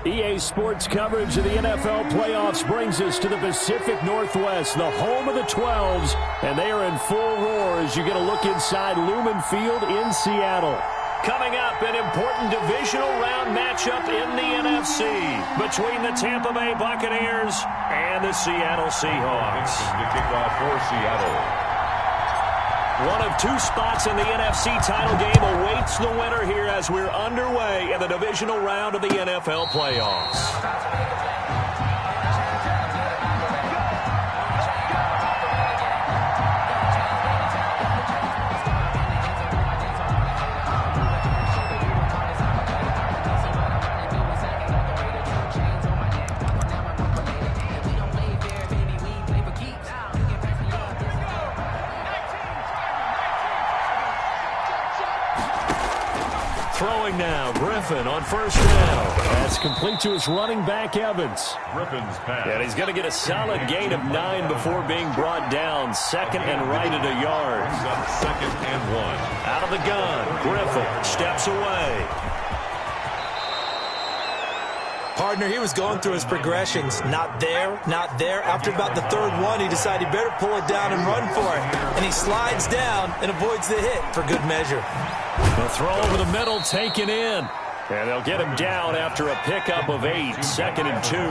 EA Sports coverage of the NFL playoffs brings us to the Pacific Northwest, the home of the 12s, and they are in full roar as you get a look inside Lumen Field in Seattle. Coming up, an important divisional round matchup in the NFC between the Tampa Bay Buccaneers and the Seattle Seahawks. The kickoff for Seattle. One of two spots in the NFC title game awaits the winner here as we're underway in the divisional round of the NFL playoffs. Throwing now, Griffin on first down. That's complete to his running back, Evans. Griffin's pass. And he's going to get a solid gain of 9 before being brought down. Second and right at a yard. Second and 1. Out of the gun, Griffin steps away. Partner, he was going through his progressions. Not there, not there. After about the third one, he decided he better pull it down and run for it. And he slides down and avoids the hit for good measure. The throw over the middle taken in. And they'll get him down after a pickup of 8. Second and 2. 8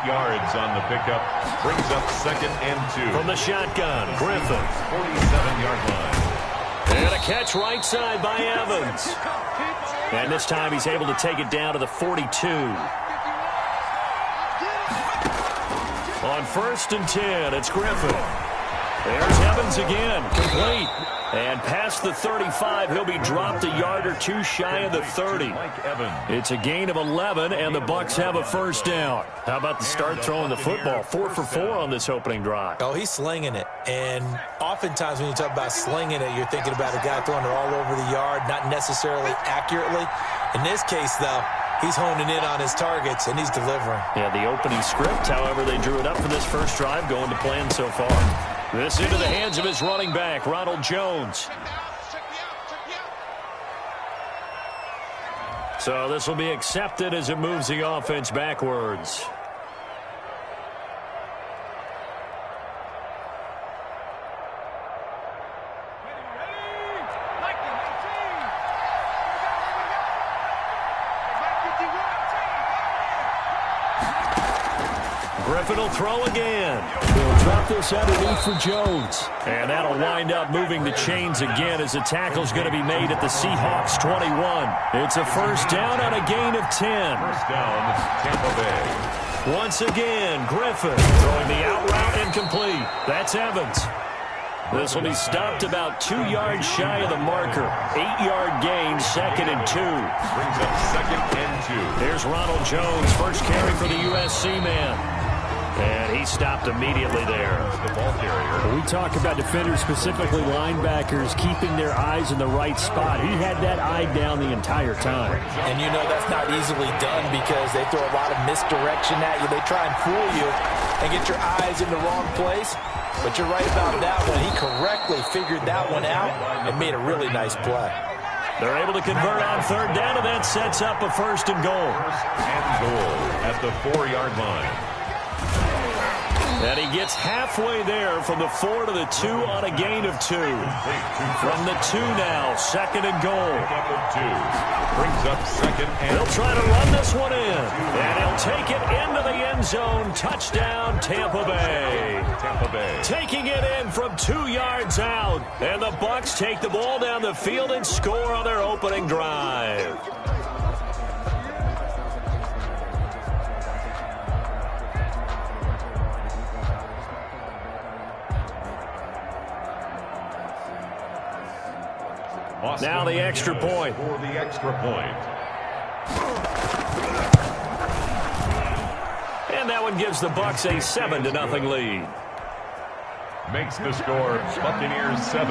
yards on the pickup. Brings up second and 2. From the shotgun, Griffin. 47-yard line. And a catch right side by Evans. And this time he's able to take it down to the 42. On first and 10, it's Griffin. There's Evans again, complete. And past the 35, he'll be dropped a yard or two shy of the 30. It's a gain of 11, and the Bucs have a first down. How about the start throwing the football? 4 for 4 on this opening drive. Oh, he's slinging it. And oftentimes when you talk about slinging it, you're thinking about a guy throwing it all over the yard, not necessarily accurately. In this case, though, he's honing in on his targets, and he's delivering. Yeah, the opening script, however, they drew it up for this first drive, going to plan so far. This into the hands of his running back, Ronald Jones. So this will be accepted as it moves the offense backwards. Griffin will throw again. He'll drop this underneath for Jones. And that'll wind up moving the chains again as the tackle's going to be made at the Seahawks 21. It's a first down on a gain of 10. First down, Tampa Bay. Once again, Griffin throwing the out route incomplete. That's Evans. This will be stopped about 2 yards shy of the marker. 8-yard gain, second and 2. Brings up second and 2. Here's Ronald Jones, first carry for the USC man. And he stopped immediately there. The ball carrier. We talk about defenders, specifically linebackers, keeping their eyes in the right spot. He had that eye down the entire time. And you know that's not easily done because they throw a lot of misdirection at you. They try and fool you and get your eyes in the wrong place. But you're right about that one. He correctly figured that one out and made a really nice play. They're able to convert on third down, and that sets up a first and goal. First and goal at the 4-yard line. And he gets halfway there from the 4 to the 2 on a gain of 2. From the 2 now, second and goal. Brings up second and He'll try to run this one in. And he'll take it into the end zone. Touchdown, Tampa Bay. Tampa Bay. Taking it in from 2 yards out. And the Bucs take the ball down the field and score on their opening drive. Now the extra point. For the extra point. And that one gives the Bucs a 7-0 lead. Makes the score Buccaneers 7,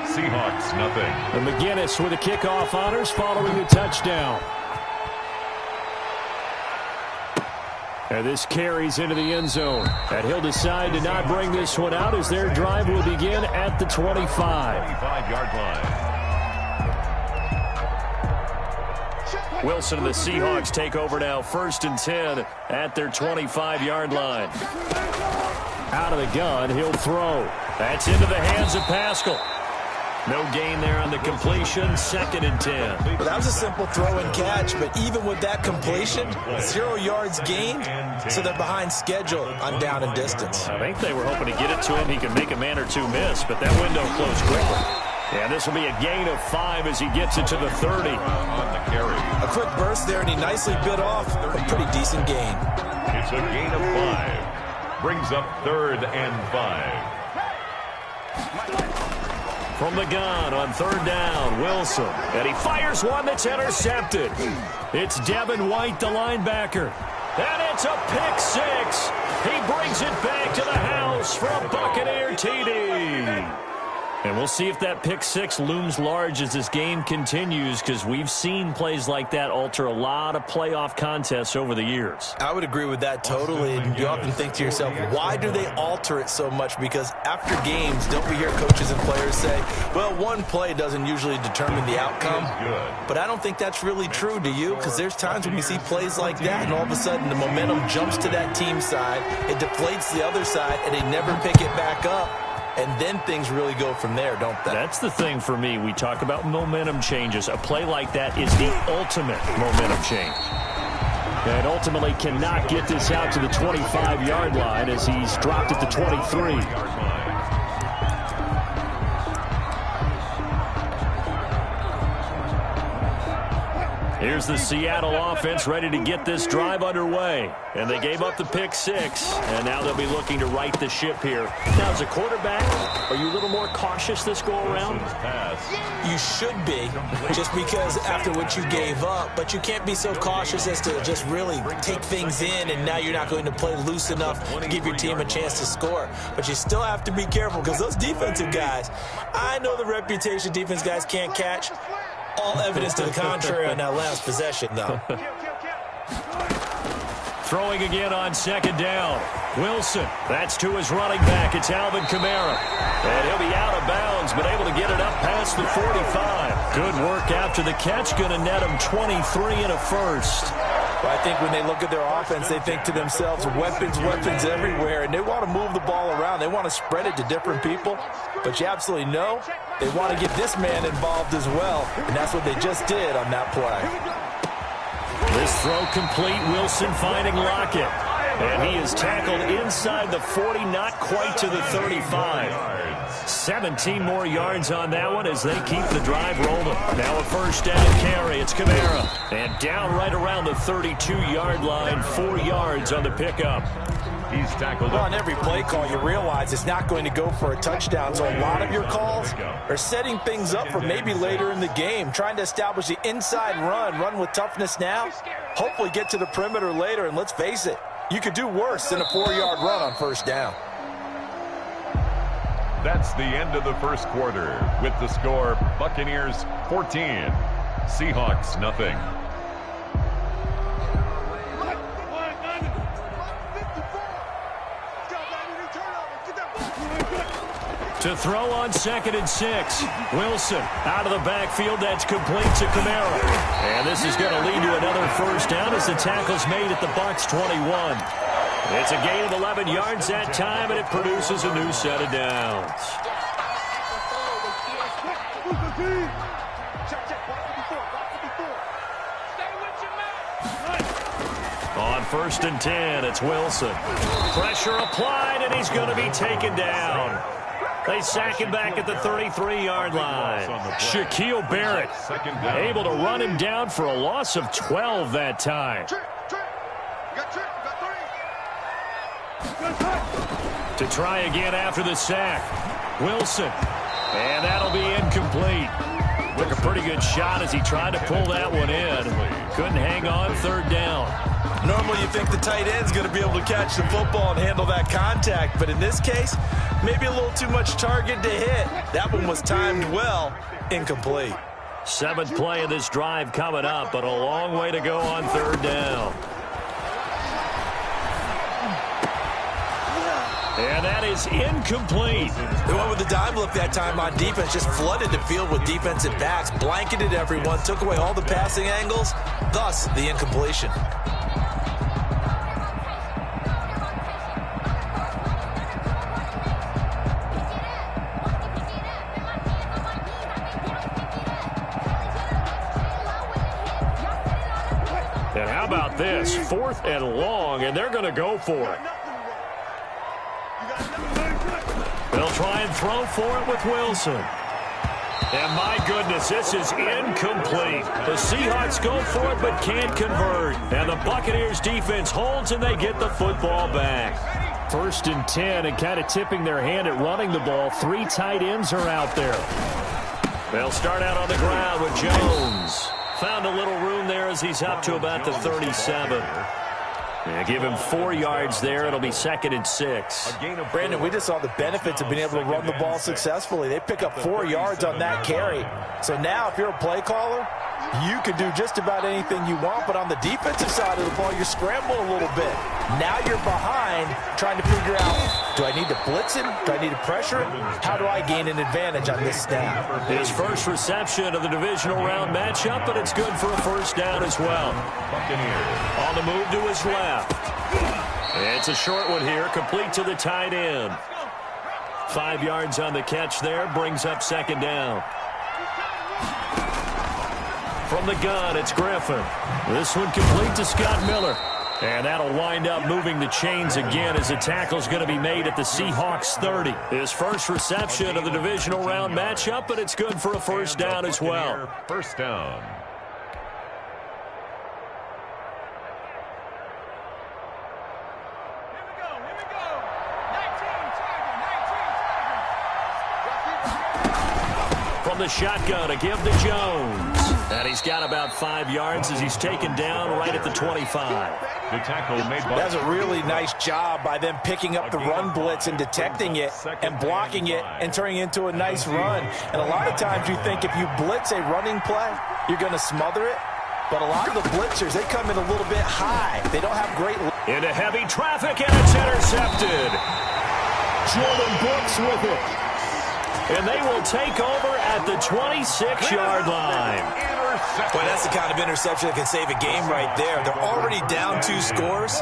Seahawks nothing. And McGinnis with the kickoff honors following the touchdown. And this carries into the end zone. And he'll decide to not bring this one out as their drive will begin at the 25. 25-yard line. Wilson and the Seahawks take over now, 1st and 10 at their 25-yard line. Out of the gun, he'll throw. That's into the hands of Pascal. No gain there on the completion, 2nd and 10. Well, that was a simple throw and catch, but even with that completion, 0 yards gained, so they're behind schedule on down and distance. I think they were hoping to get it to him. He could make a man or two miss, but that window closed quickly. And this will be a gain of 5 as he gets it to the 30. On the carry. A quick burst there, and he nicely bit off a pretty decent gain. It's a gain of 5. Brings up 3rd and 5. From the gun on 3rd down, Wilson. And he fires one that's intercepted. It's Devin White, the linebacker. And it's a pick 6. He brings it back to the house for a Buccaneer TD. And we'll see if that pick 6 looms large as this game continues, because we've seen plays like that alter a lot of playoff contests over the years. I would agree with that totally. And you often think to yourself, why do they alter it so much? Because after games, don't we hear coaches and players say, well, one play doesn't usually determine the outcome. But I don't think that's really true, do you? Because there's times when you see plays like that, and all of a sudden the momentum jumps to that team side, it deflates the other side, and they never pick it back up. And then things really go from there, don't they? That's the thing for me. We talk about momentum changes. A play like that is the ultimate momentum change. And ultimately cannot get this out to the 25-yard line as he's dropped at the 23. Here's the Seattle offense ready to get this drive underway. And they gave up the pick 6, and now they'll be looking to right the ship here. Now, as a quarterback, are you a little more cautious this go-around? You should be, just because after what you gave up, but you can't be so cautious as to just really take things in, and now you're not going to play loose enough to give your team a chance to score. But you still have to be careful, because those defensive guys, I know the reputation defense guys can't catch. All evidence to the contrary on that last possession, though. Throwing again on 2nd down. Wilson, that's to his running back. It's Alvin Kamara. And he'll be out of bounds, but able to get it up past the 45. Good work after the catch. Going to net him 23 and a first. Well, I think when they look at their offense, they think to themselves, weapons, weapons everywhere, and they want to move the ball around. They want to spread it to different people, but you absolutely know they want to get this man involved as well, and that's what they just did on that play. This throw complete. Wilson finding Lockett, and he is tackled inside the 40, not quite to the 35. 17 more yards on that one as they keep the drive rolling. Now a 1st down carry. It's Kamara. And down right around the 32-yard line, 4 yards on the pickup. He's tackled. Well, on every play call, you realize it's not going to go for a touchdown. So a lot of your calls are setting things up for maybe later in the game, trying to establish the inside run with toughness now, hopefully get to the perimeter later. And let's face it, you could do worse than a 4-yard run on 1st down. That's the end of the first quarter with the score Buccaneers 14, Seahawks nothing. To throw on 2nd and 6. Wilson out of the backfield. That's complete to Kamara. And this is going to lead to another 1st down as the tackle's made at the Bucs 21. It's a gain of 11 yards that time, and it produces a new set of downs. On 1st and 10, it's Wilson. Pressure applied, and he's going to be taken down. They sack him back at the 33-yard line. Shaquille Barrett able to run him down for a loss of 12 that time. To try again after the sack. Wilson. And that'll be incomplete. Took a pretty good shot as he tried to pull that one in. Couldn't hang on 3rd down. Normally you think the tight end's going to be able to catch the football and handle that contact, but in this case, maybe a little too much target to hit. That one was timed well, incomplete. 7th play of this drive coming up, but a long way to go on 3rd down. And that is incomplete. They went with the dime look that time on defense, just flooded the field with defensive backs, blanketed everyone, took away all the passing angles, thus the incompletion. And how about this? 4th and long, and they're going to go for it. They'll try and throw for it with Wilson. And my goodness, this is incomplete. The Seahawks go for it but can't convert. And the Buccaneers defense holds and they get the football back. 1st and 10 and kind of tipping their hand at running the ball. 3 tight ends are out there. They'll start out on the ground with Jones. Found a little room there as he's up to about the 37. Yeah, give him 4 yards there. It'll be 2nd and 6. Brandon, we just saw the benefits of being able to run the ball successfully. They pick up 4 yards on that carry. So now if you're a play caller, you can do just about anything you want. But on the defensive side of the ball, you're scrambling a little bit. Now you're behind trying to figure out, do I need to blitz him? Do I need to pressure him? How do I gain an advantage on this snap? His first reception of the divisional round matchup, but it's good for a 1st down as well. On the move to his left. It's a short one here, complete to the tight end. 5 yards on the catch there, brings up 2nd down. From the gun, it's Griffin. This one complete to Scott Miller. And that'll wind up moving the chains again as the tackle's going to be made at the Seahawks 30. His first reception of the divisional round matchup, but it's good for a 1st down as well. 1st down. From the shotgun, a give to Jones. And he's got about 5 yards as he's taken down right at the 25. The tackle made by... That's a really nice job by them picking up the run blitz and detecting it and blocking it and turning it into a nice run. And a lot of times you think if you blitz a running play, you're going to smother it. But a lot of the blitzers, they come in a little bit high. They don't have great... Into heavy traffic, and it's intercepted. Jordan Brooks with it. And they will take over at the 26-yard line. Boy, that's the kind of interception that can save a game right there. They're already down 2 scores.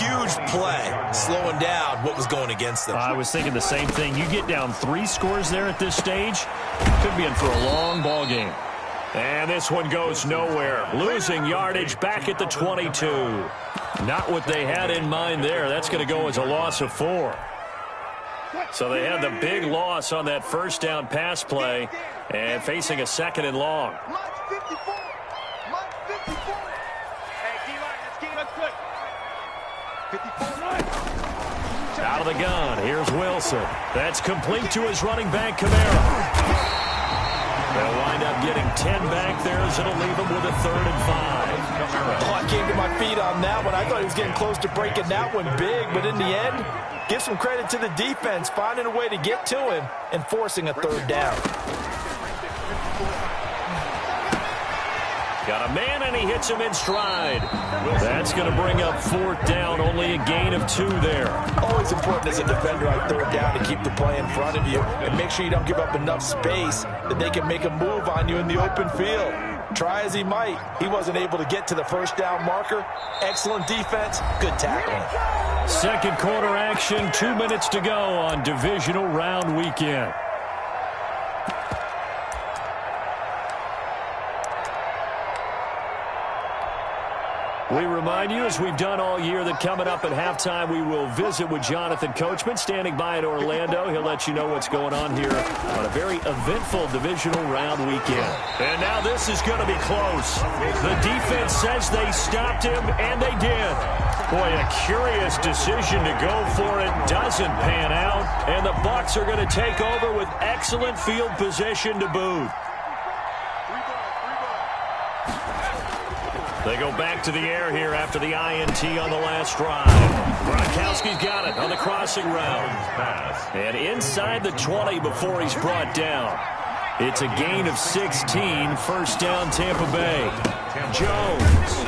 Huge play, slowing down what was going against them. I was thinking the same thing. You get down 3 scores there at this stage, could be in for a long ball game. And this one goes nowhere. Losing yardage back at the 22. Not what they had in mind there. That's going to go as a loss of 4. So they had the big loss on that 1st down pass play and facing a 2nd and long. Out of the gun, here's Wilson. That's complete to his running back, Kamara. They'll wind up getting 10 back there as it'll leave them with a 3rd and 5. Oh, I came to my feet on that one. I thought he was getting close to breaking that one big, but in the end, give some credit to the defense, finding a way to get to him and forcing a 3rd down. Got a man, and he hits him in stride. That's going to bring up 4th down, only a gain of 2 there. Always important as a defender on 3rd down to keep the play in front of you and make sure you don't give up enough space that they can make a move on you in the open field. Try as he might, he wasn't able to get to the 1st down marker. Excellent defense, good tackling. 2nd quarter action, 2 minutes to go on divisional round weekend. We remind you, as we've done all year, that coming up at halftime, we will visit with Jonathan Coachman, standing by in Orlando. He'll let you know what's going on here on a very eventful divisional round weekend. And now this is going to be close. The defense says they stopped him, and they did. Boy, a curious decision to go for it. Doesn't pan out, and the Bucs are going to take over with excellent field position to boot. They go back to the air here after the INT on the last drive. Gronkowski's got it on the crossing route. And inside the 20 before he's brought down. It's a gain of 16, first down Tampa Bay. Jones.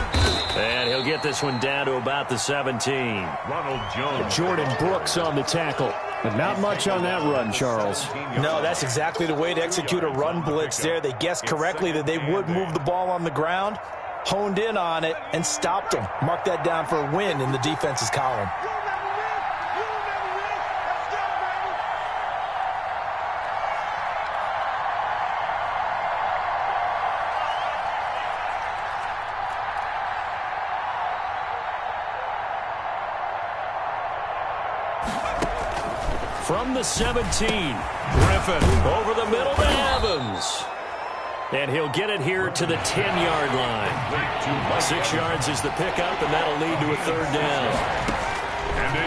And he'll get this one down to about the 17. Ronald Jones. Jordan Brooks on the tackle. But not much on that run, Charles. No, that's exactly the way to execute a run blitz there. They guessed correctly that they would move the ball on the ground, honed in on it, and stopped them. Mark that down for a win in the defense's column. From the 17, Griffin over the middle to Evans. And he'll get it here to the 10-yard line. 6 yards is the pickup, and that'll lead to a third down.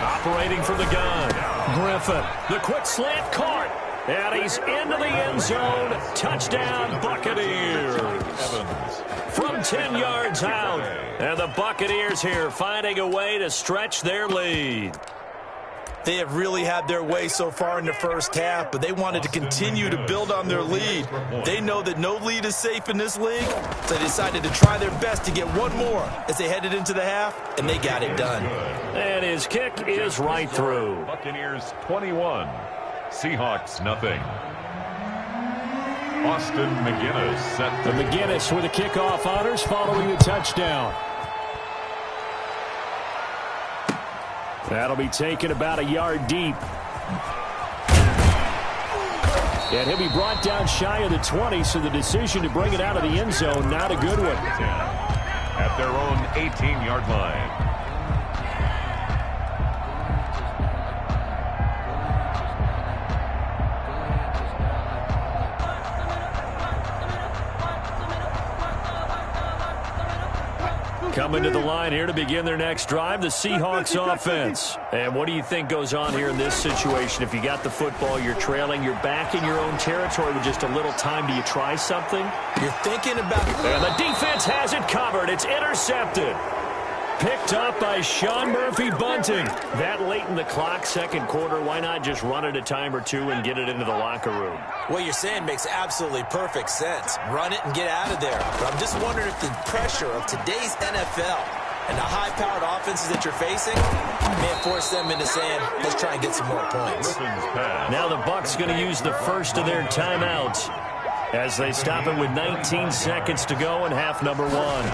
Operating from the gun, Griffin. The quick slant caught. And he's into the end zone. Touchdown, Buccaneers. From 10 yards out. And the Buccaneers here finding a way to stretch their lead. They have really had their way so far in the first half, but they wanted to continue to build on their lead. They know that no lead is safe in this league, so they decided to try their best to get one more as they headed into the half, and they got it done. And his kick is right through. Buccaneers 21, Seahawks nothing. Austin McGinnis set. The McGinnis with the kickoff honors following the touchdown. That'll be taken about a yard deep. And he'll be brought down shy of the 20, so the decision to bring it out of the end zone, not a good one. At their own 18-yard line. Coming to the line here to begin their next drive, the Seahawks offense. And what do you think goes on here in this situation? If you got the football, you're trailing, you're back in your own territory with just a little time. Do you try something? You're thinking about... And the defense has it covered. It's intercepted. Picked up by Sean Murphy-Bunting. That late in the clock, second quarter, why not just run it a time or two and get it into the locker room? What you're saying makes absolutely perfect sense. Run it and get out of there. But I'm just wondering if the pressure of today's NFL and the high-powered offenses that you're facing may force them into saying, let's try and get some more points. Now the Bucs going to use the first of their timeouts as they stop it with 19 seconds to go in half number one.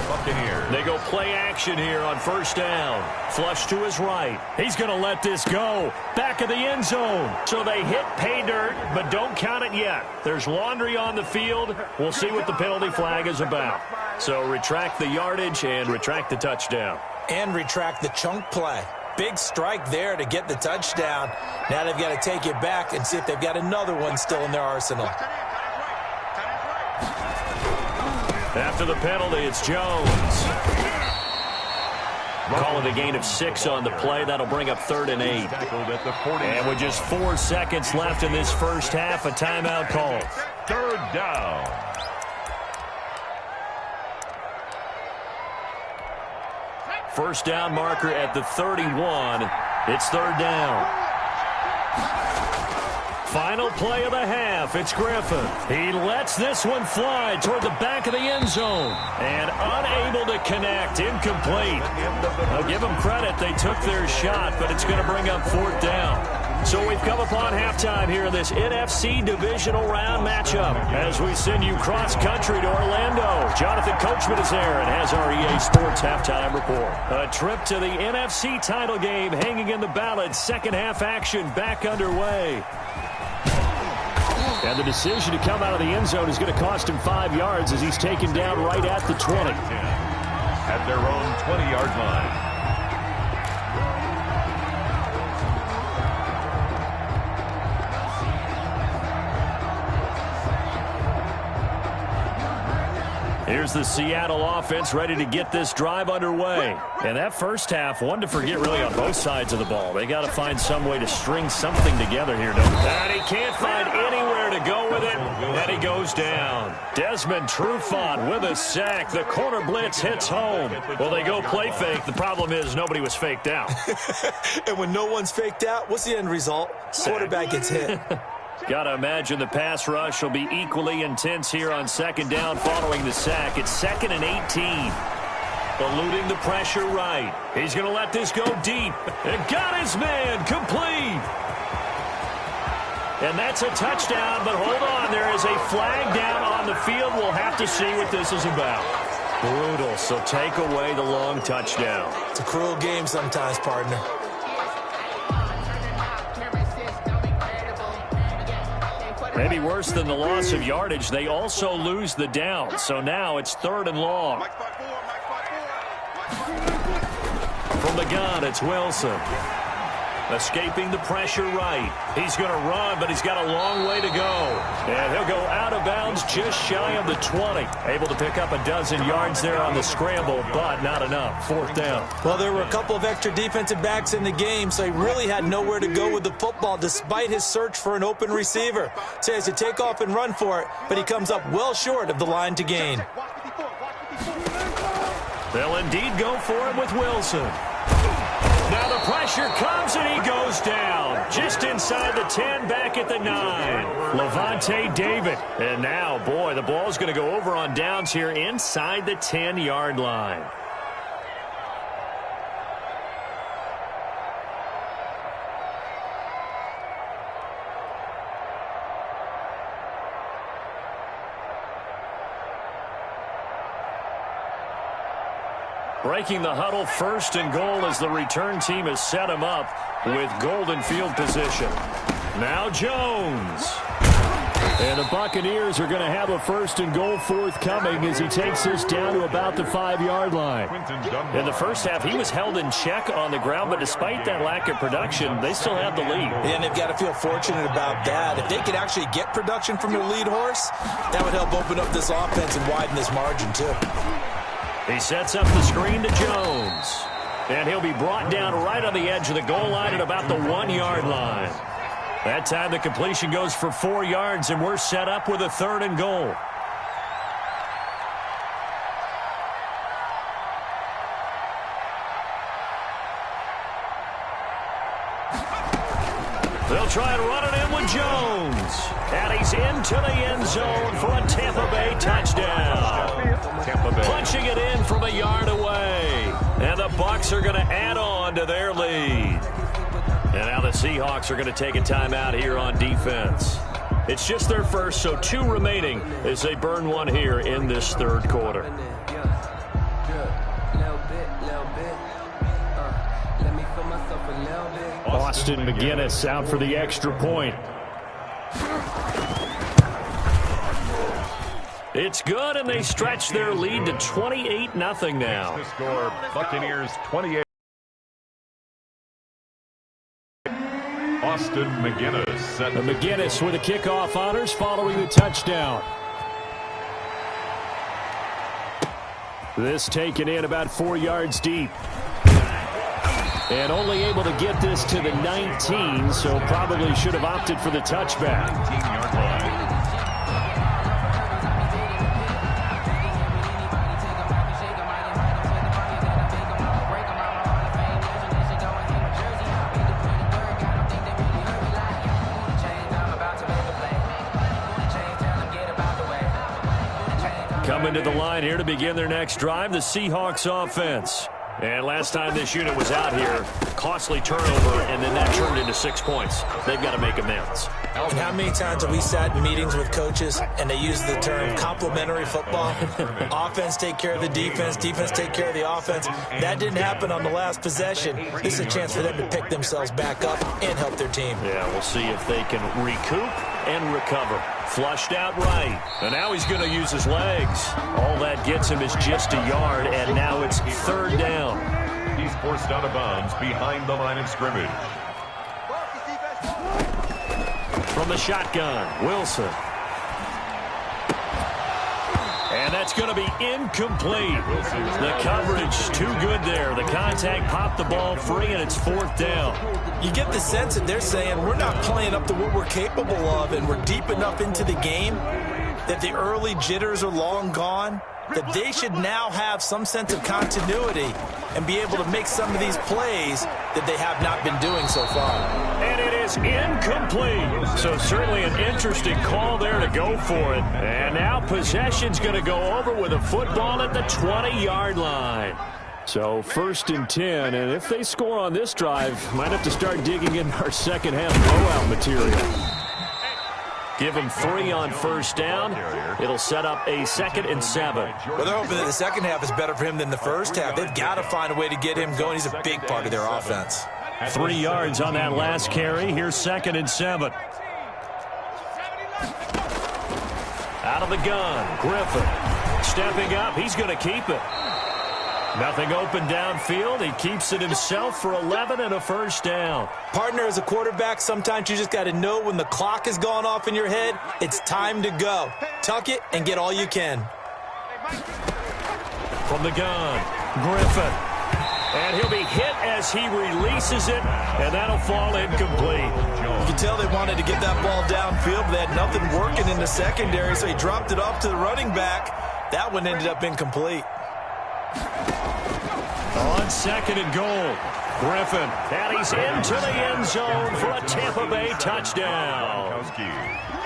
Buccaneers. They go play action here on first down. Flush to his right. He's going to let this go. Back of the end zone. So they hit pay dirt, but don't count it yet. There's laundry on the field. We'll see what the penalty flag is about. So retract the yardage and retract the touchdown. And retract the chunk play. Big strike there to get the touchdown. Now they've got to take it back and see if they've got another one still in their arsenal. After the penalty, it's Jones. Calling a gain of 6 on the play. That'll bring up 3rd and 8. And with just 4 seconds left in this first half, a timeout call. 3rd down. First down marker at the 31. It's 3rd down. Final play of the half. It's Griffin. He lets this one fly toward the back of the end zone. And unable to connect. Incomplete. I'll give them credit. They took their shot, but it's going to bring up 4th down. So we've come upon halftime here in this NFC divisional round matchup as we send you cross-country to Orlando. Jonathan Coachman is there and has our EA Sports halftime report. A trip to the NFC title game hanging in the balance. Second half action back underway. And the decision to come out of the end zone is going to cost him 5 yards as he's taken down right at the 20. At their own 20-yard line. Here's the Seattle offense ready to get this drive underway. And that first half, one to forget really on both sides of the ball. They got to find some way to string something together here, don't they? And he can't find anywhere to go with it, and he goes down. Desmond Trufant with a sack. The corner blitz hits home. Well, they go play fake. The problem is nobody was faked out. And when no one's faked out, what's the end result? Quarterback gets hit. Got to imagine the pass rush will be equally intense here on second down following the sack. It's 2nd and 18. Eluding the pressure right. He's going to let this go deep. And got his man complete. And that's a touchdown, but hold on. There is a flag down on the field. We'll have to see what this is about. Brutal, so take away the long touchdown. It's a cruel game sometimes, partner. Maybe worse than the loss of yardage, they also lose the down. So now it's 3rd and long. From the gun, it's Wilson. Escaping the pressure right. He's going to run, but he's got a long way to go. And he'll go out of bounds just shy of the 20. Able to pick up a dozen yards there on the scramble, but not enough. 4th down. Well, there were a couple of extra defensive backs in the game, so he really had nowhere to go with the football despite his search for an open receiver. So he has to take off and run for it, but he comes up well short of the line to gain. They'll indeed go for him with Wilson. Now the pressure comes and he goes down. Just inside the 10, back at the 9. Levante David. And now, boy, the ball's going to go over on downs here inside the 10-yard line. Breaking the huddle, 1st and goal as the return team has set him up with golden field position. Now Jones. And the Buccaneers are going to have a 1st and goal forthcoming as he takes this down to about the 5-yard line. In the first half, he was held in check on the ground, but despite that lack of production, they still have the lead. And they've got to feel fortunate about that. If they could actually get production from their lead horse, that would help open up this offense and widen this margin too. He sets up the screen to Jones. And he'll be brought down right on the edge of the goal line at about the 1-yard line. That time the completion goes for 4 yards, and we're set up with a 3rd and goal. They'll try and run it in with Jones. And he's into the end zone for a Tampa Bay touchdown. Punching it in from a yard away. And the Bucs are going to add on to their lead. And now the Seahawks are going to take a timeout here on defense. It's just their first, so 2 remaining as they burn one here in this 3rd quarter. Austin McGinnis out for the extra point. It's good, and they stretch their lead to 28-0 now. The score, Buccaneers 28. Austin McGinnis set. McGinnis with a kickoff honors following the touchdown. This taken in about 4 yards deep. And only able to get this to the 19, so probably should have opted for the touchback. 19-yard line. Coming to the line here to begin their next drive, the Seahawks offense. And last time this unit was out here, costly turnover, and then that turned into 6 points. They've got to make amends. And how many times have we sat in meetings with coaches and they use the term complementary football? Offense take care of the defense, defense take care of the offense. That didn't happen on the last possession. This is a chance for them to pick themselves back up and help their team. Yeah, we'll see if they can recoup and recover. Flushed out right. And now he's going to use his legs. All that gets him is just a yard, and now it's 3rd down. He's forced out of bounds behind the line of scrimmage. From the shotgun, Wilson. And that's going to be incomplete. The coverage too good there. The contact popped the ball free, and it's 4th down. You get the sense that they're saying we're not playing up to what we're capable of, and we're deep enough into the game that the early jitters are long gone, that they should now have some sense of continuity and be able to make some of these plays that they have not been doing so far. And it is is incomplete. So certainly an interesting call there to go for it. And now possession's going to go over with a football at the 20-yard line. So 1st and 10, and if they score on this drive, might have to start digging in our second half blowout material. Give him 3 on 1st down. It'll set up a 2nd and 7. Well, they're hoping that the second half is better for him than the first half. They've got to find a way to get him going. He's a big part of their offense. 3 yards on that last carry. Here's 2nd and 7. Out of the gun, Griffin. Stepping up, he's going to keep it. Nothing open downfield. He keeps it himself for 11 and a 1st down. Partner, as a quarterback, sometimes you just got to know when the clock has gone off in your head, it's time to go. Tuck it and get all you can. From the gun, Griffin. And he'll be hit as he releases it, and that'll fall incomplete. You can tell they wanted to get that ball downfield, but they had nothing working in the secondary, so he dropped it off to the running back. That one ended up incomplete. On 2nd and goal, Griffin. And he's into the end zone for a Tampa Bay touchdown.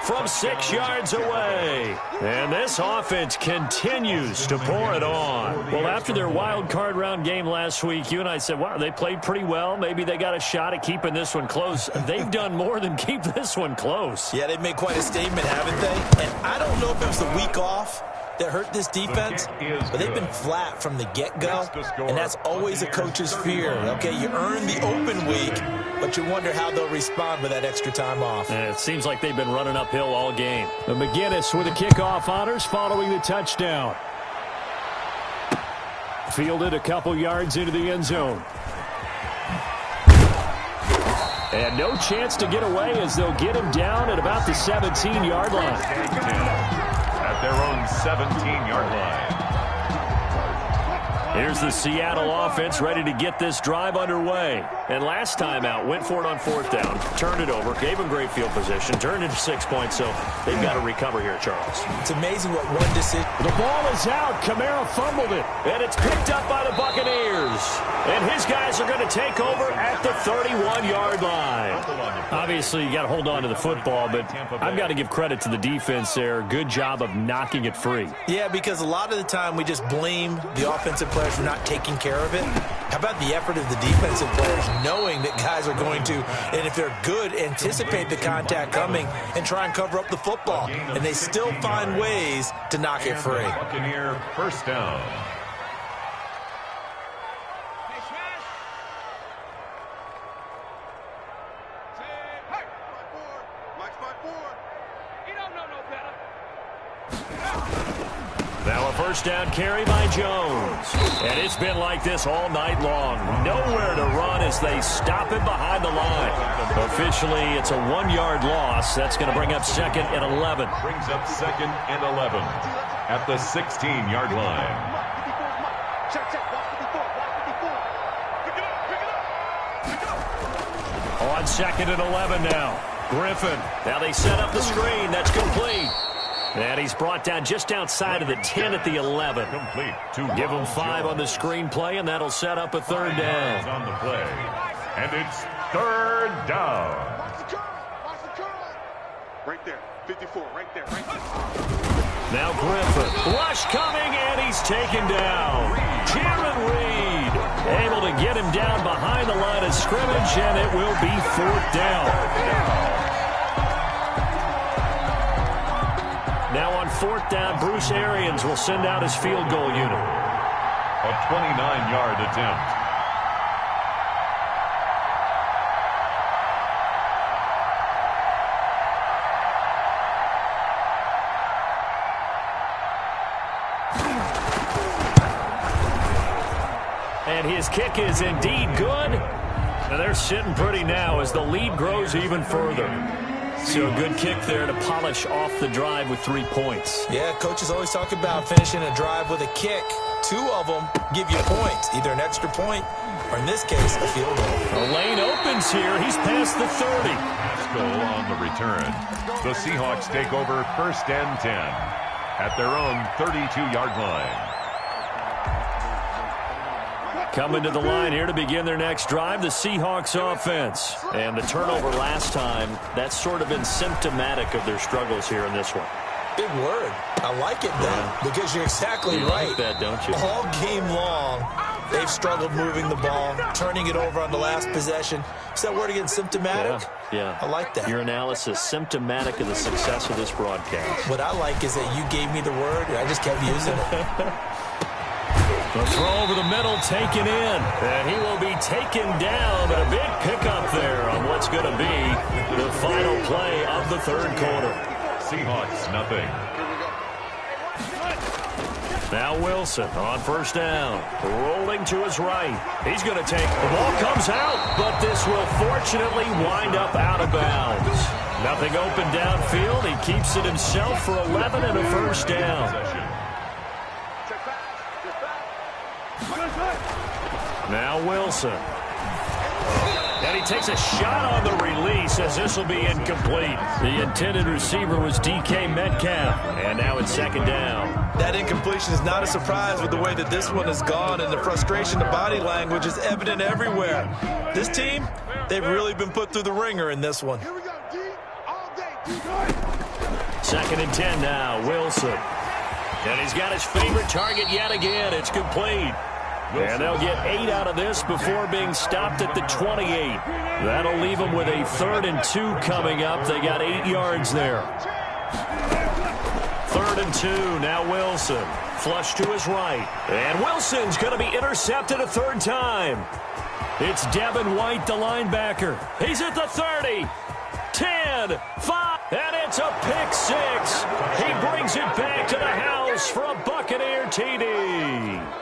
From 6 yards away. And this offense continues to pour it on. Well, after their wild card round game last week, you and I said, wow, they played pretty well. Maybe they got a shot at keeping this one close. They've done more than keep this one close. Yeah, they've made quite a statement, haven't they? And I don't know if it was the week off that hurt this defense, but they've been flat from the get-go, and that's always a coach's fear. Okay, you earn the open week, but you wonder how they'll respond with that extra time off. And it seems like they've been running uphill all game. But McGinnis with the kickoff honors following the touchdown. Fielded a couple yards into the end zone. And no chance to get away as they'll get him down at about the 17-yard line. At their own 17-yard line. Here's the Seattle offense ready to get this drive underway. And last time out, went for it on 4th down, turned it over, gave them great field position, turned into 6 points, so they've got to recover here, Charles. It's amazing what one decision. The ball is out. Kamara fumbled it, and it's picked up by the Buccaneers. And his guys are going to take over at the 31-yard line. Obviously, you got to hold on to the football, but I've got to give credit to the defense there. Good job of knocking it free. Yeah, because a lot of the time we just blame the offensive players for not taking care of it. How about the effort of the defensive players knowing that guys are going to, and if they're good, anticipate the contact coming and try and cover up the football. And they still find ways to knock it free. Buccaneer 1st down. Now a 1st down carry by Jones. And it's been like this all night long. Nowhere to run as they stop him behind the line. Officially, it's a 1-yard loss. That's going to bring up 2nd and 11. Brings up 2nd and 11 at the 16-yard line. On 2nd and 11 now. Griffin. Now they set up the screen. That's complete. And he's brought down just outside of the 10 at the 11. Complete. Give him 5 on the screen play, and that'll set up a 3rd down. On the play. And it's 3rd down. Right there. 54. Right there. Now Griffin. Rush coming, and he's taken down. Jaron Reed able to get him down behind the line of scrimmage, and it will be 4th down. Now on 4th down, Bruce Arians will send out his field goal unit. A 29-yard attempt. And his kick is indeed good. And they're sitting pretty now as the lead grows even further. So a good kick there to polish off the drive with 3 points. Yeah, coaches always talk about finishing a drive with a kick. 2 of them give you points, either an extra point or, in this case, a field goal. The lane opens here. He's past the 30. Goal on the return. The Seahawks take over 1st and 10 at their own 32-yard line. Coming to the line here to begin their next drive, the Seahawks offense. And the turnover last time, that's sort of been symptomatic of their struggles here in this one. Big word. I like it, though, because you're exactly right. Like that, don't you? All game long, they've struggled moving the ball, turning it over on the last possession. Is that word again, symptomatic? Yeah. I like that. Your analysis, symptomatic of the success of this broadcast. What I like is that you gave me the word, and I just kept using it. The throw over the middle, taken in. And he will be taken down, but a big pickup there on what's going to be the final play of the third quarter. Seahawks, nothing. Now Wilson on first down, rolling to his right. He's going to take, the ball comes out, but this will fortunately wind up out of bounds. Nothing open downfield. He keeps it himself for 11 and a first down. Now Wilson. And he takes a shot on the release as this will be incomplete. The intended receiver was DK Metcalf. And now it's second down. That incompletion is not a surprise with the way that this one has gone, and the frustration, the body language is evident everywhere. This team, they've really been put through the ringer in this one. Second and 10 now, Wilson. And he's got his favorite target yet again. It's complete. And they'll get 8 out of this before being stopped at the 28. That'll leave them with a 3rd and 2 coming up. They got 8 yards there. 3rd and 2, now Wilson. Flush to his right. And Wilson's going to be intercepted a 3rd time. It's Devin White, the linebacker. He's at the 30. 10, 5, and it's a pick 6. He brings it back to the house for a Buccaneer TD.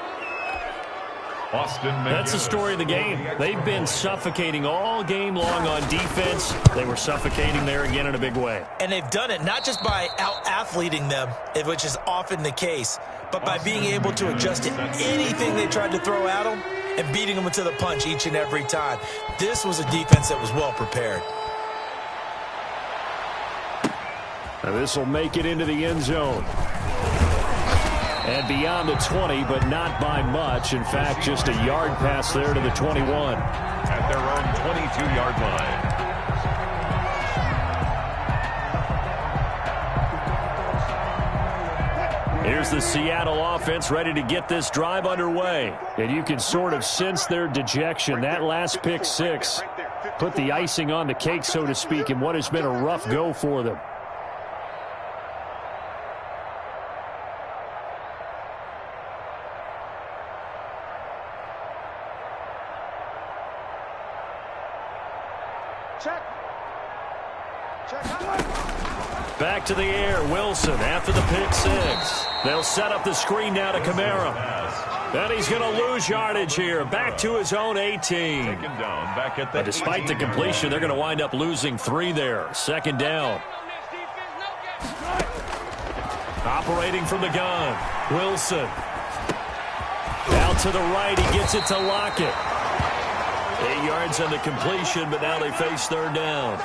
That's the story of the game. They've been suffocating all game long on defense. They were suffocating there again in a big way. And they've done it not just by out-athleting them, which is often the case, but by being able to adjust to anything they tried to throw at them and beating them to the punch each and every time. This was a defense that was well prepared. Now this will make it into the end zone. And beyond the 20, but not by much. In fact, just a yard pass there to the 21. At their own 22-yard line. Here's the Seattle offense ready to get this drive underway. And you can sort of sense their dejection. That last pick 6 put the icing on the cake, so to speak, in what has been a rough go for them. Back to the air, Wilson after the pick 6. They'll set up the screen now to Kamara. And he's going to lose yardage here. Back to his own 18. But despite the completion, they're going to wind up losing 3 there. Second down. Operating from the gun, Wilson. Out to the right, he gets it to Lockett. 8 yards on the completion, but now they face third down.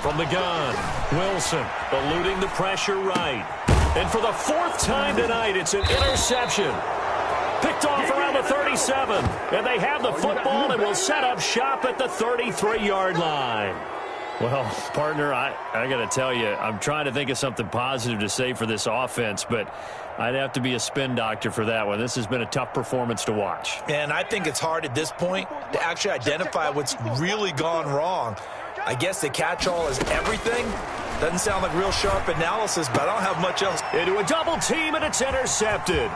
From the gun, Wilson eluding the pressure right. And for the 4th time tonight, it's an interception. Picked off around the 37. And they have the football and will set up shop at the 33-yard line. Well, partner, I got to tell you, I'm trying to think of something positive to say for this offense, but I'd have to be a spin doctor for that one. This has been a tough performance to watch. And I think it's hard at this point to actually identify what's really gone wrong. I guess the catch-all is everything. Doesn't sound like real sharp analysis, but I don't have much else. Into a double team, and it's intercepted.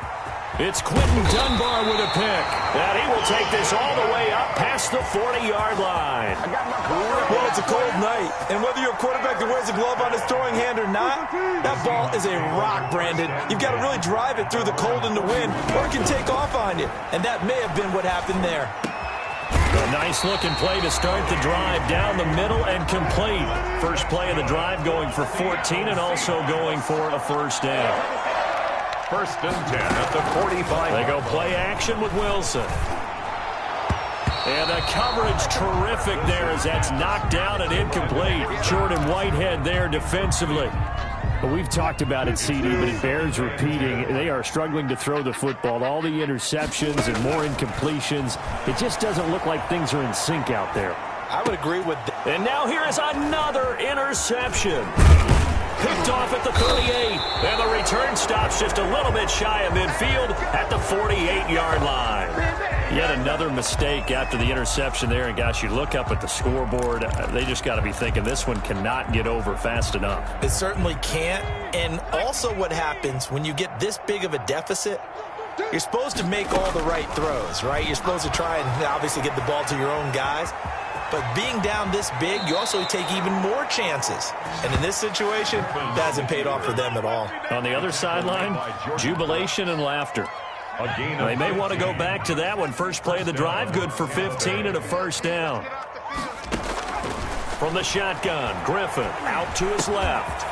It's Quentin Dunbar with a pick. And he will take this all the way up past the 40-yard line. Well, it's a cold night, and whether you're a quarterback that wears a glove on his throwing hand or not, that ball is a rock, Brandon. You've got to really drive it through the cold and the wind, or it can take off on you. And that may have been what happened there. A nice-looking play to start the drive down the middle and complete. First play of the drive going for 14 and also going for a first down. 1st and 10 at the 45. They go play action with Wilson. And the coverage terrific there as that's knocked down and incomplete. Jordan Whitehead there defensively. Well, we've talked about it, CD, but it bears repeating. They are struggling to throw the football. All the interceptions and more incompletions. It just doesn't look like things are in sync out there. I would agree with that. And now here is another interception. Picked off at the 38. And the return stops just a little bit shy of midfield at the 48-yard line. Yet another mistake after the interception there. And, gosh, you look up at the scoreboard. They just got to be thinking this one cannot get over fast enough. It certainly can't. And also what happens when you get this big of a deficit, you're supposed to make all the right throws, right? You're supposed to try and obviously get the ball to your own guys. But being down this big, you also take even more chances. And in this situation, that hasn't paid off for them at all. On the other sideline, jubilation and laughter. They may want to go back to that one. First play of the drive, good for 15 and a first down. From the shotgun, Griffin out to his left.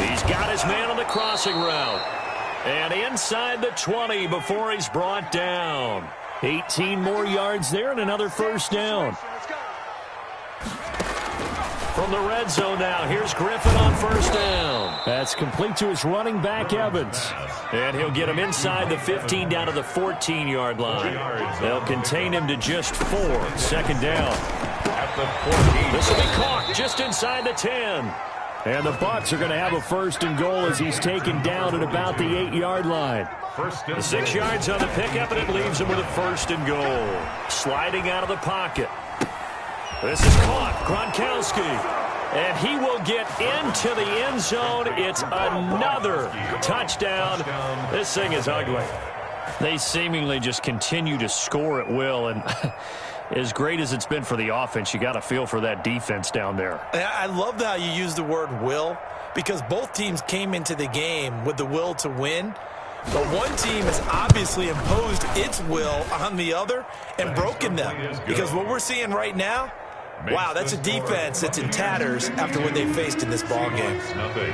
He's got his man on the crossing route. And inside the 20 before he's brought down. 18 more yards there and another first down. From the red zone now, here's Griffin on first down. That's complete to his running back, Evans. And he'll get him inside the 15 down to the 14-yard line. They'll contain him to just 4. Second down. This will be caught just inside the 10. And the Bucs are going to have a first and goal as he's taken down at about the 8-yard line. The 6 yards on the pickup, and it leaves him with a first and goal. Sliding out of the pocket. This is caught. Gronkowski. And he will get into the end zone. It's another touchdown. This thing is ugly. They seemingly just continue to score at will. And as great as it's been for the offense, you got to feel for that defense down there. I love how you use the word will, because both teams came into the game with the will to win. But one team has obviously imposed its will on the other and broken them. Because what we're seeing right now, wow, that's a defense that's in tatters after what they faced in this ballgame.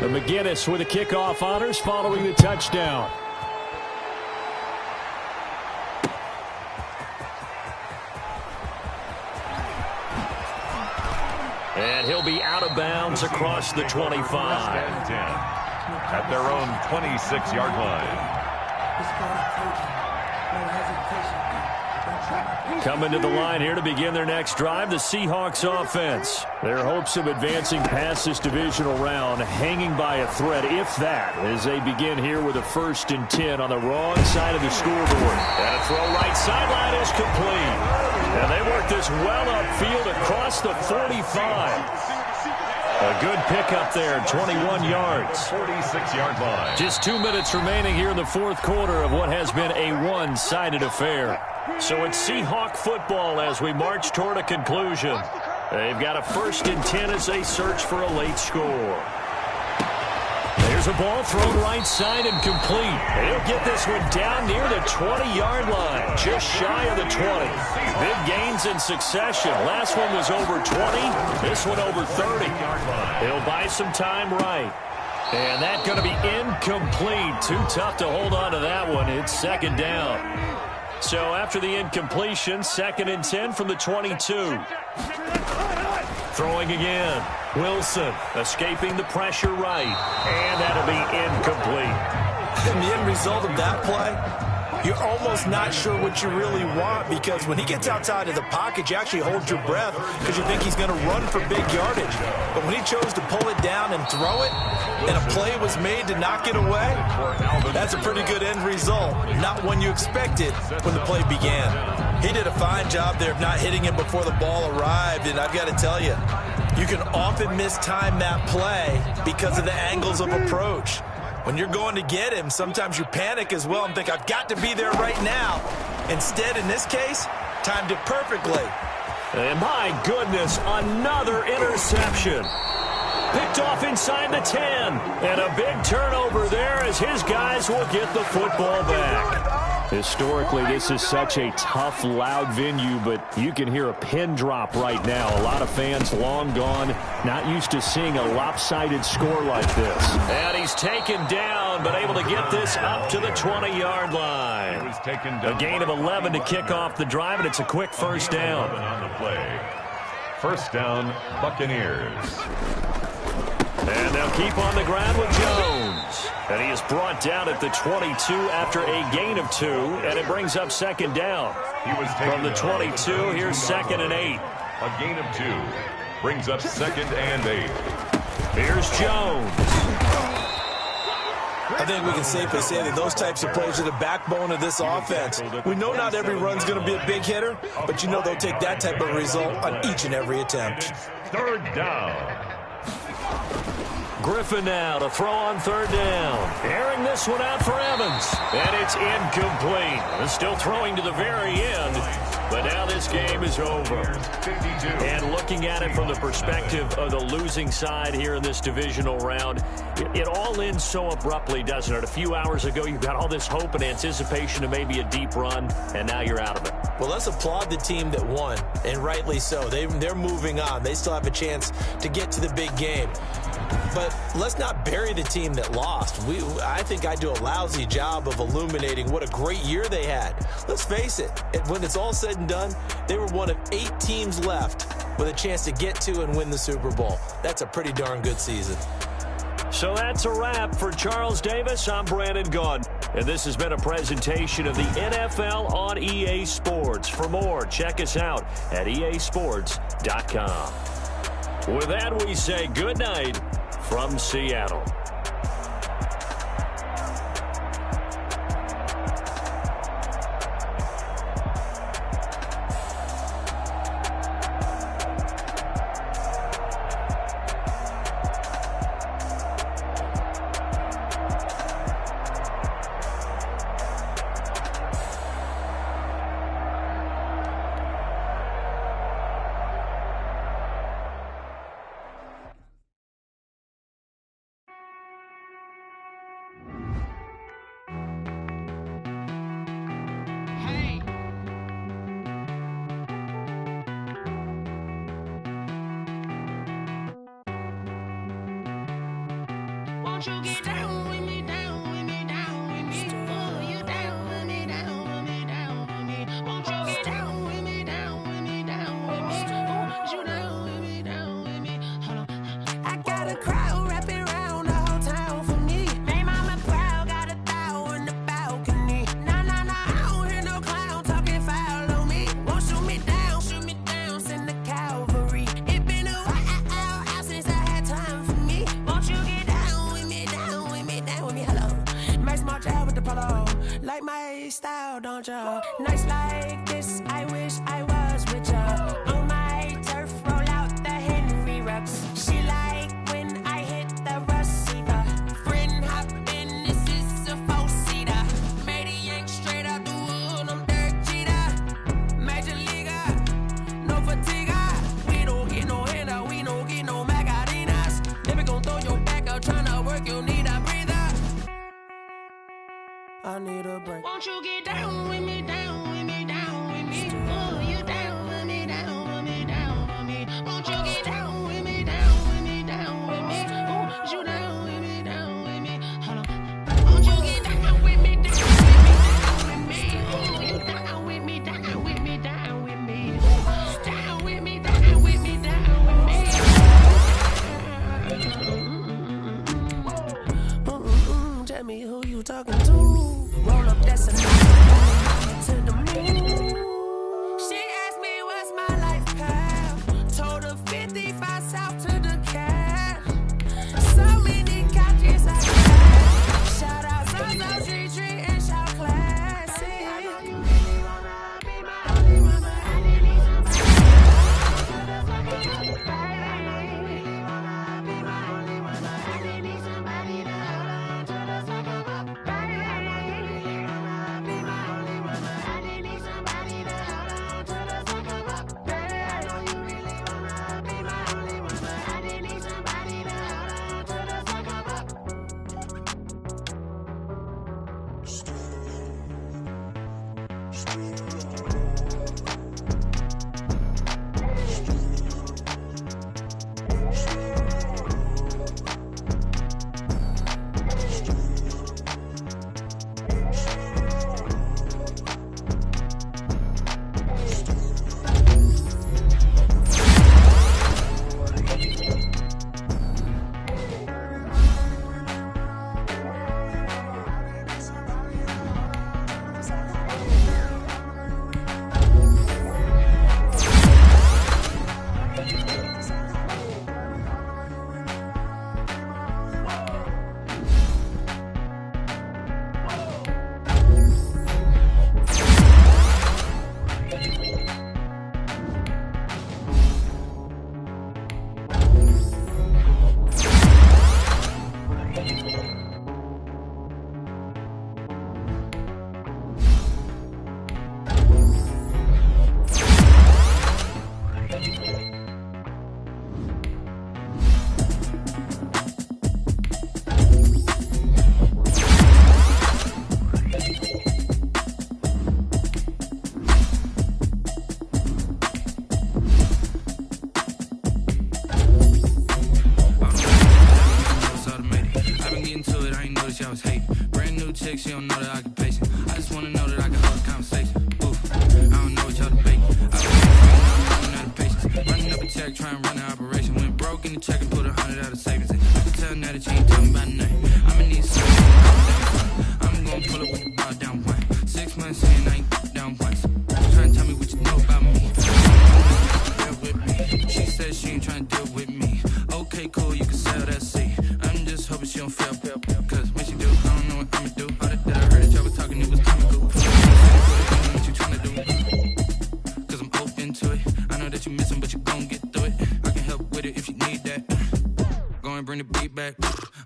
McGinnis with the kickoff honors following the touchdown. And he'll be out of bounds across the 25. At their own 26-yard line. Coming to the line here to begin their next drive, the Seahawks offense. Their hopes of advancing past this divisional round hanging by a thread, if that, as they begin here with a 1st and 10 on the wrong side of the scoreboard. And a throw right sideline is complete. And they work this well upfield across the 45. A good pickup there, 21 yards. 46-yard line. Just 2 minutes remaining here in the fourth quarter of what has been a one-sided affair. So it's Seahawk football as we march toward a conclusion. They've got a 1st and 10 as they search for a late score. There's a ball thrown right side and complete. And he'll get this one down near the 20-yard line, just shy of the 20. Big gains in succession. Last one was over 20. This one over 30. He'll buy some time right. And that's going to be incomplete. Too tough to hold on to that one. It's second down. So after the incompletion, 2nd and 10 from the 22. Throwing again. Wilson escaping the pressure right. And that'll be incomplete. And the end result of that play, you're almost not sure what you really want, because when he gets outside of the pocket, you actually hold your breath because you think he's going to run for big yardage. But when he chose to pull it down and throw it, and a play was made to knock it away, that's a pretty good end result. Not one you expected when the play began. He did a fine job there of not hitting him before the ball arrived, and I've got to tell you, you can often mistime that play because of the angles of approach. When you're going to get him, sometimes you panic as well and think, I've got to be there right now. Instead, in this case, timed it perfectly. And my goodness, another interception. Picked off inside the 10. And a big turnover there as his guys will get the football back. Historically, this is such a tough, loud venue, but you can hear a pin drop right now. A lot of fans long gone, not used to seeing a lopsided score like this. And he's taken down, but able to get this up to the 20-yard line. A gain of 11 to kick off the drive, and it's a quick first down. On the play. First down, Buccaneers. And they'll keep on the ground with Jones. And he is brought down at the 22 after a gain of 2, and it brings up second down. From the 22, here's 2nd and 8. A gain of 2 brings up 2nd and 8. Here's Jones. I think we can safely say that those types of plays are the backbone of this offense. We know not every run's going to be a big hitter, but you know they'll take that type of result on each and every attempt. 3rd down. Griffin now to throw on 3rd down. Airing this one out for Evans. And it's incomplete. Still throwing to the very end. But now this game is over. And looking at it from the perspective of the losing side here in this divisional round, it all ends so abruptly, doesn't it? A few hours ago, you've got all this hope and anticipation of maybe a deep run, and now you're out of it. Well, let's applaud the team that won, and rightly so. They're moving on. They still have a chance to get to the big game. But let's not bury the team that lost. I think I do a lousy job of illuminating what a great year they had. Let's face it, when it's all said and done, they were one of 8 teams left with a chance to get to and win the Super Bowl. That's a pretty darn good season. So that's a wrap for Charles Davis. I'm Brandon Gaudin, and this has been a presentation of the NFL on EA Sports. For more, check us out at easports.com. With that, we say good night from Seattle. Won't you get down with me, down with me, down with me? Oh, you down with me, down with me, down with me. Won't you get down with me, down with me, down with me? Oh, you down with me, down with me? Hold on. I got a crowd wrapping around the whole town for me. Made mama proud, got a thou in the balcony. Nah, I don't hear no clown talking foul on me. Won't shoot me down, send the cavalry. It been a while since I had time for me. Won't you get down with me, down with me, down with me? Hello. Max March out with the polo. Like my style, don't ya? Nights like this, I wish I was with ya. On my turf, roll out the Henry Rux. She like when I hit the receiver. Friend hop in, this is a four-seater. Made a yank straight out the wood, I'm Derek Jeter. Major leaguer, no fatigue. We don't get no handout, we don't get no Macarinas. Never gon' throw your back out, tryna work, you need a breather. I need a break. Won't you get down with me, down with me, down with me? Oh, you down with me, down with me, down with me? Won't you get down with me, down with me, down with me? Oh, you down with me, down with me? Hold on. Won't you get down with me, down with me, down with me? Oh, you down with me, down with me, down with me? Down with me, down with me, down with me? Tell me who you talking to. Roll up, that's enough. To the moon. She asked me what's my life path. Told her 55 south to the cat. So many couches I got. Shout out South Tree and shout classic. I know you really wanna be my only one, but I need somebody to hold on to the second up, baby. I was hating. Brand new chick, she don't know that I can patient. I just wanna know that I can hold a conversation. Ooh, I don't know what y'all debating. I was running out of patience. Running up a check, trying to run an operation. Went broke in the check and put 100 out of savings. I can tell now that you ain't talking about nothing. I'ma need something. I'm gonna pull up with the bar down one. 6 months in, I ain't down once. Trying to tell me what you know about me. With me. She said she ain't trying to deal with me. Okay, cool, you can sell that seat. I'm just hoping she don't fail. Cause when she do, I don't know what I'ma do. All that I heard that y'all was talking, it was comical. What you trying to do? Cause I'm open to it. I know that you missing, but you gon' get through it. I can help with it if you need that. Go and bring the beat back.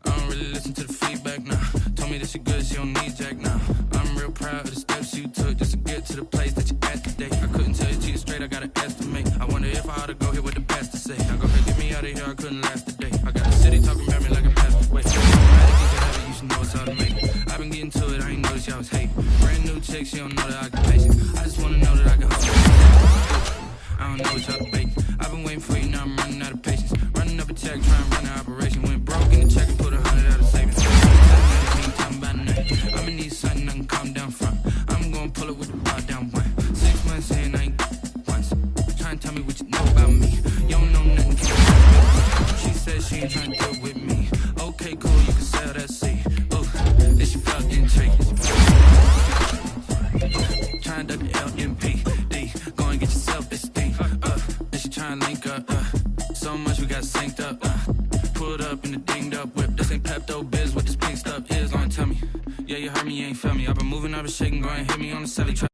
I don't really listen to the feedback now. Told me that she good, she don't need Jack now. I'm real proud of the steps you took just to get to the place that you at today. I couldn't tell you cheated straight, I gotta estimate. I wonder if I ought to go here with the best to say. Now go ahead, get me out of here, I couldn't last the day. I got the city talking about me like a passed away. You should know it's automated. I've been getting to it, I ain't noticed y'all was hating. Brand new chick, she don't know that I can patient. I just wanna know that I can hold it. I don't know what y'all debating. I've been waiting for you, now I'm running out of patience. Running up a check, trying to run an operation. Went broke in the check and put 100 out of savings. I'ma need something I can calm down from. I'm gonna pull it with the bar down one. 6 months in, I ain't once. Try and tell me what you know about me. You don't know nothing. She said she ain't trying to deal with me. Okay, cool, you can sell that seat. Ooh, then she felt intrigued. Trying to duck the LMPD. Go and get your self-esteem. Then she trying to link up. So much we got synced up. Pulled up in the dinged up whip. This ain't Pepto-Biz, what this pink stuff is. Gonna tell me. Yeah, you heard me, you ain't felt me. I've been moving, I've been shaking, go and hit me on the celly. Try